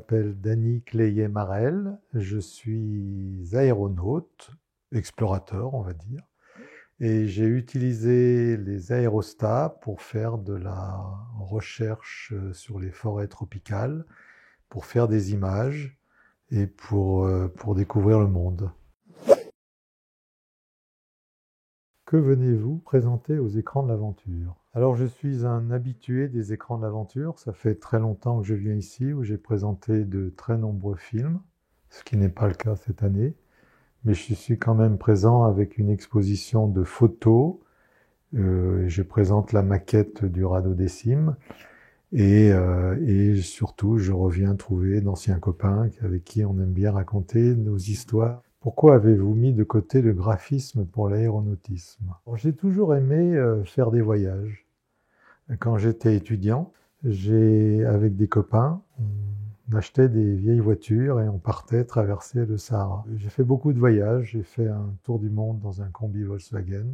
m'appelle Dany Cléiet-Marel, je suis aéronaute, explorateur on va dire, et j'ai utilisé les aérostats pour faire de la recherche sur les forêts tropicales, pour faire des images et pour découvrir le monde. Que venez-vous présenter aux écrans de l'aventure? Alors je suis un habitué des écrans de l'aventure, ça fait très longtemps que je viens ici où j'ai présenté de très nombreux films, ce qui n'est pas le cas cette année, mais je suis quand même présent avec une exposition de photos, je présente la maquette du radeau des Cimes et surtout je reviens trouver d'anciens copains avec qui on aime bien raconter nos histoires. Pourquoi avez-vous mis de côté le graphisme pour l'aéronautisme? J'ai toujours aimé faire des voyages. Quand j'étais étudiant, avec des copains, on achetait des vieilles voitures et on partait traverser le Sahara. J'ai fait beaucoup de voyages, j'ai fait un tour du monde dans un combi Volkswagen,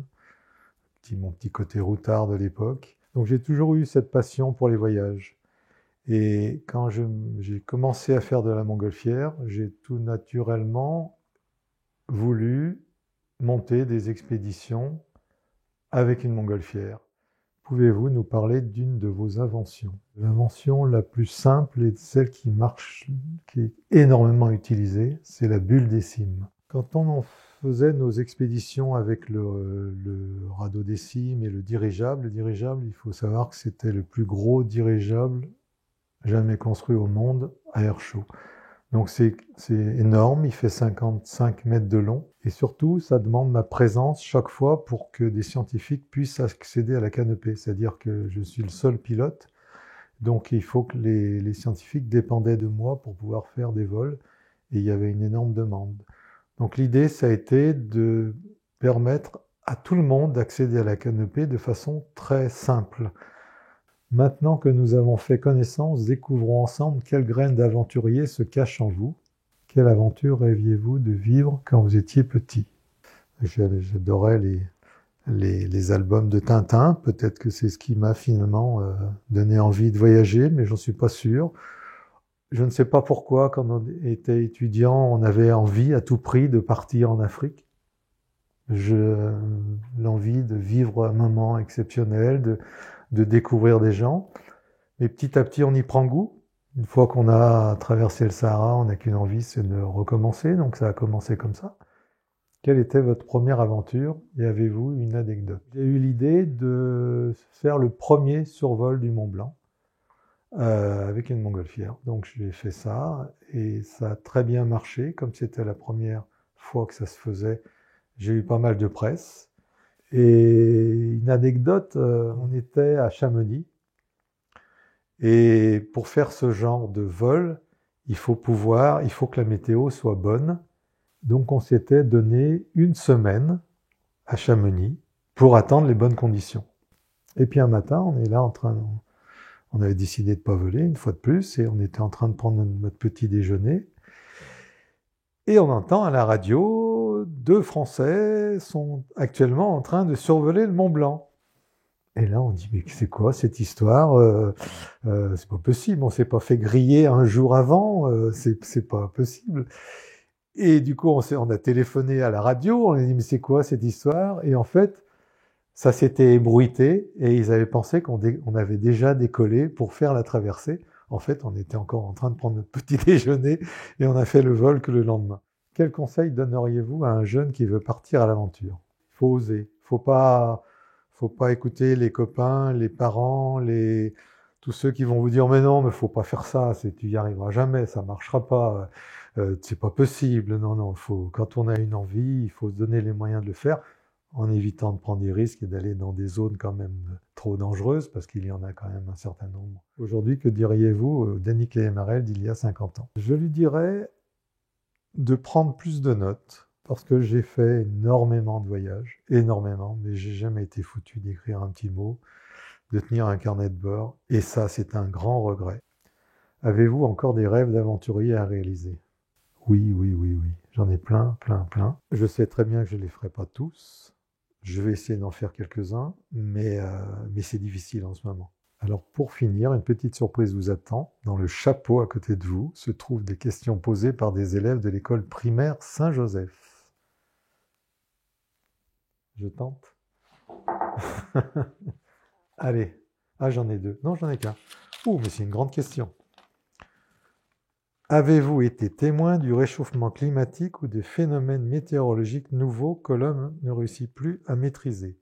mon petit côté routard de l'époque. Donc j'ai toujours eu cette passion pour les voyages. Et quand j'ai commencé à faire de la montgolfière, j'ai tout naturellement voulu monter des expéditions avec une montgolfière. Pouvez-vous nous parler d'une de vos inventions? L'invention la plus simple et celle qui marche, qui est énormément utilisée, c'est la bulle des cimes. Quand on faisait nos expéditions avec le radeau des cimes et le dirigeable, il faut savoir que c'était le plus gros dirigeable jamais construit au monde à air chaud. Donc c'est énorme, il fait 55 mètres de long. Et surtout, ça demande ma présence chaque fois pour que des scientifiques puissent accéder à la canopée. C'est-à-dire que je suis le seul pilote. Donc il faut que les scientifiques dépendaient de moi pour pouvoir faire des vols. Et il y avait une énorme demande. Donc l'idée, ça a été de permettre à tout le monde d'accéder à la canopée de façon très simple. Maintenant que nous avons fait connaissance, découvrons ensemble quelle graine d'aventurier se cache en vous. Quelle aventure rêviez-vous de vivre quand vous étiez petit? J'adorais les albums de Tintin. Peut-être que c'est ce qui m'a finalement donné envie de voyager, mais j'en suis pas sûr. Je ne sais pas pourquoi, quand on était étudiant, on avait envie à tout prix de partir en Afrique. L'envie de vivre un moment exceptionnel, de découvrir des gens. Mais petit à petit, on y prend goût. Une fois qu'on a traversé le Sahara, on n'a qu'une envie, c'est de recommencer. Donc ça a commencé comme ça. Quelle était votre première aventure et avez-vous une anecdote? J'ai eu l'idée de faire le premier survol du Mont Blanc avec une montgolfière. Donc j'ai fait ça et ça a très bien marché. Comme c'était la première fois que ça se faisait, j'ai eu pas mal de presse. Et une anecdote, on était à Chamonix. Et pour faire ce genre de vol, il faut que la météo soit bonne. Donc on s'était donné une semaine à Chamonix pour attendre les bonnes conditions. Et puis un matin, on est là on avait décidé de ne pas voler une fois de plus, et on était en train de prendre notre petit déjeuner. Et on entend à la radio, 2 Français sont actuellement en train de survoler le Mont Blanc. Et là, on dit, mais c'est quoi cette histoire? C'est pas possible, on s'est pas fait griller un jour avant, c'est pas possible. Et du coup, on a téléphoné à la radio, on a dit, mais c'est quoi cette histoire? Et en fait, ça s'était ébruité et ils avaient pensé qu'on avait déjà décollé pour faire la traversée. En fait, on était encore en train de prendre notre petit déjeuner et on a fait le vol que le lendemain. Quel conseil donneriez-vous à un jeune qui veut partir à l'aventure? Il faut oser, faut pas écouter les copains, les parents, tous ceux qui vont vous dire mais non, mais faut pas faire ça, tu y arriveras jamais, ça marchera pas, c'est pas possible. Non, quand on a une envie, il faut se donner les moyens de le faire, en évitant de prendre des risques et d'aller dans des zones quand même trop dangereuses, parce qu'il y en a quand même un certain nombre. Aujourd'hui, que diriez-vous Dany Cléiet-Marel d'il y a 50 ans? Je lui dirais de prendre plus de notes, parce que j'ai fait énormément de voyages, énormément, mais j'ai jamais été foutu d'écrire un petit mot, de tenir un carnet de bord, et ça, c'est un grand regret. Avez-vous encore des rêves d'aventurier à réaliser? Oui. J'en ai plein. Je sais très bien que je ne les ferai pas tous. Je vais essayer d'en faire quelques-uns, mais c'est difficile en ce moment. Alors pour finir, une petite surprise vous attend. Dans le chapeau à côté de vous se trouvent des questions posées par des élèves de l'école primaire Saint-Joseph. Je tente. Allez. Ah, j'en ai deux. Non, j'en ai qu'un. Ouh, mais c'est une grande question. Avez-vous été témoin du réchauffement climatique ou des phénomènes météorologiques nouveaux que l'homme ne réussit plus à maîtriser?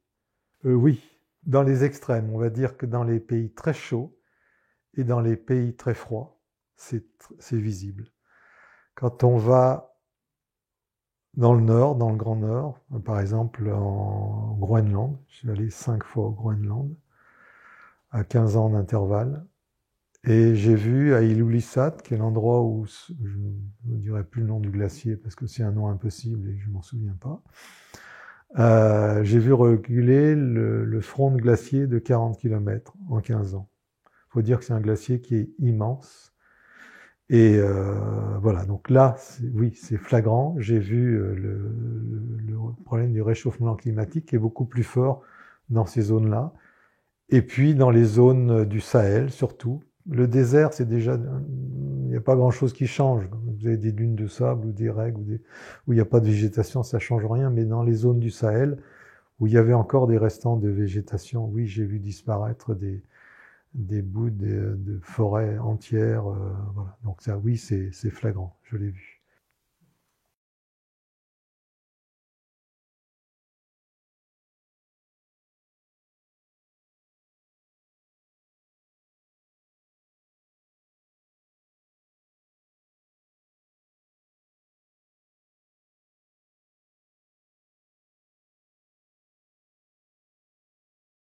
Oui, dans les extrêmes. On va dire que dans les pays très chauds et dans les pays très froids, c'est visible. Quand on va dans le nord, dans le Grand Nord, par exemple en Groenland, je suis allé 5 fois au Groenland, à 15 ans d'intervalle, et j'ai vu à Ilulissat, qui est l'endroit où, je ne dirai plus le nom du glacier parce que c'est un nom impossible et que je ne m'en souviens pas, j'ai vu reculer le front de glacier de 40 km en 15 ans. Il faut dire que c'est un glacier qui est immense. Et voilà, donc là, oui, c'est flagrant. J'ai vu le problème du réchauffement climatique qui est beaucoup plus fort dans ces zones-là. Et puis dans les zones du Sahel, surtout. Le désert, c'est déjà... Il n'y a pas grand-chose qui change. Vous avez des dunes de sable ou des règues où il n'y a pas de végétation, ça ne change rien. Mais dans les zones du Sahel, où il y avait encore des restants de végétation, oui, j'ai vu disparaître des bouts de forêts entières. Voilà. Donc ça, oui, c'est flagrant, je l'ai vu.